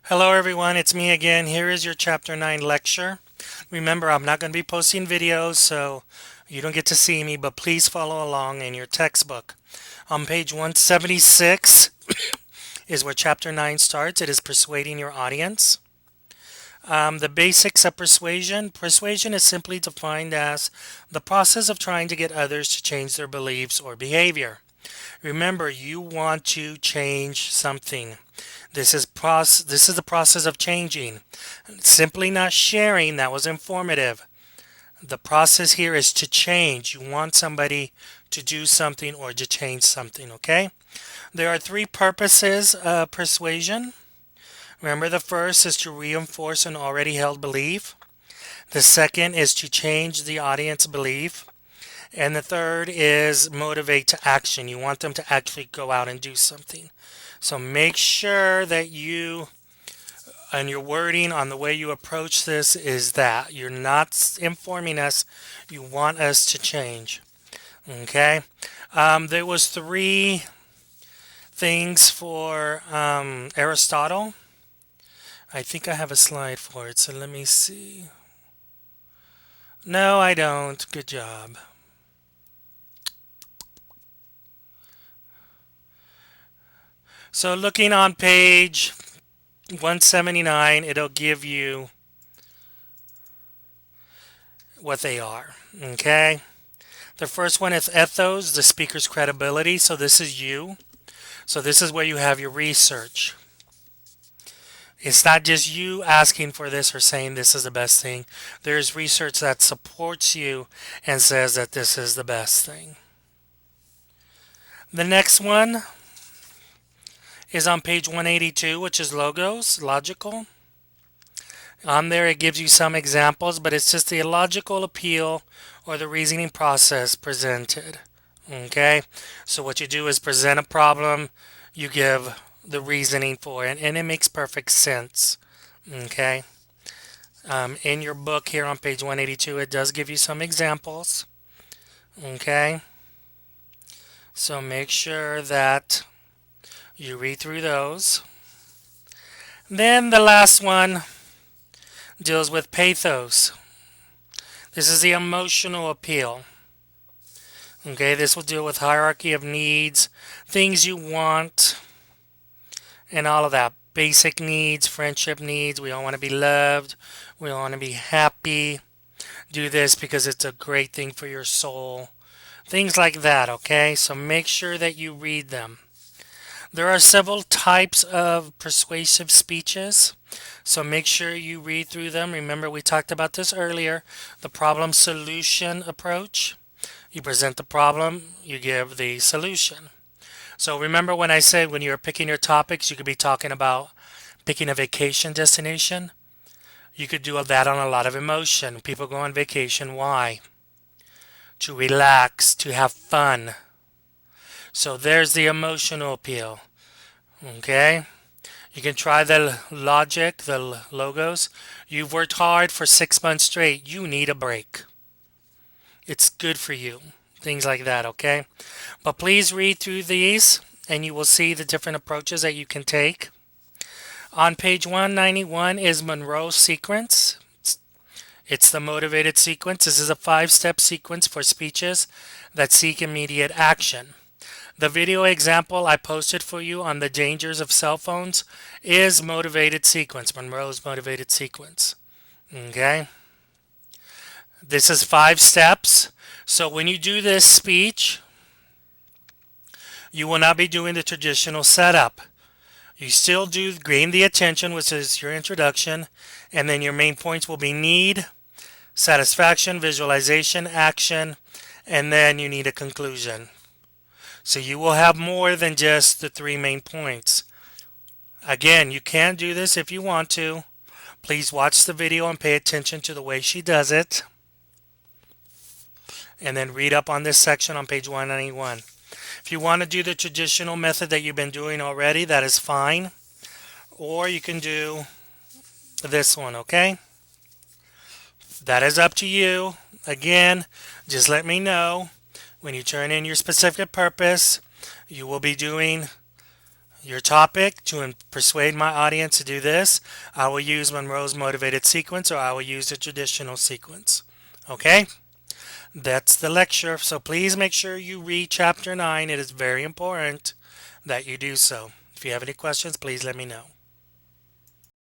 Hello everyone, it's me again. Here is your Chapter 9 lecture. Remember, I'm not going to be posting videos, so you don't get to see me, but please follow along in your textbook. On page 176 is where Chapter 9 starts. It is persuading your audience. The basics of persuasion. Persuasion is simply defined as the process of trying to get others to change their beliefs or behavior. Remember, you want to change something. This is the process of changing. Simply not sharing, that was informative. The process here is to change. You want somebody to do something or to change something, okay? There are three purposes of persuasion. Remember, the first is to reinforce an already held belief. The second is to change the audience belief. And the third is motivate to action. You want them to actually go out and do something. So make sure that you and your wording on the way you approach this is that you're not informing us, you want us to change. Okay. There was three things for Aristotle. I think I have a slide for it, so let me see. No, I don't. Good job. So looking on page 179, it'll give you what they are. Okay. The first one is ethos, the speaker's credibility. So this is you. So this is where you have your research. It's not just you asking for this or saying this is the best thing. There's research that supports you and says that this is the best thing. The next one is on page 182, which is logos, logical. On there, it gives you some examples, but it's just the illogical appeal or the reasoning process presented. Okay? So, what you do is present a problem, you give the reasoning for it, and it makes perfect sense. Okay? In your book here on page 182, it does give you some examples. Okay? So, make sure that you read through those. Then, the last one deals with pathos. This is the emotional appeal. Okay, this will deal with hierarchy of needs, things you want, and all of that. Basic needs, friendship needs. We all want to be loved. We all want to be happy. Do this because it's a great thing for your soul. Things like that, okay? So make sure that you read them. There are several types of persuasive speeches, so make sure you read through them. Remember, we talked about this earlier, the problem solution approach. You present the problem, you give the solution. So remember when I said when you're picking your topics, you could be talking about picking a vacation destination. You could do that on a lot of emotion. People go on vacation. Why? To relax, to have fun. So there's the emotional appeal. Okay? You can try the logic, the logos. You've worked hard for 6 months straight. You need a break. It's good for you. Things like that, okay? But please read through these and you will see the different approaches that you can take. On page 191 is Monroe's sequence. It's the motivated sequence. This is a 5-step sequence for speeches that seek immediate action. The video example I posted for you on the dangers of cell phones is motivated sequence, Monroe's motivated sequence. Okay? This is 5 steps. So when you do this speech, you will not be doing the traditional setup. You still do gain the attention, which is your introduction, and then your main points will be need, satisfaction, visualization, action, and then you need a conclusion. So you will have more than just the 3 main points. Again, you can do this if you want to. Please watch the video and pay attention to the way she does it. And then read up on this section on page 191. If you want to do the traditional method that you've been doing already, that is fine. Or you can do this one, okay? That is up to you. Again, just let me know when you turn in your specific purpose. You will be doing Your topic, to persuade my audience to do this, I will use Monroe's motivated sequence or I will use the traditional sequence. Okay? That's the lecture. So please make sure you read chapter 9. It is very important that you do so. If you have any questions, please let me know.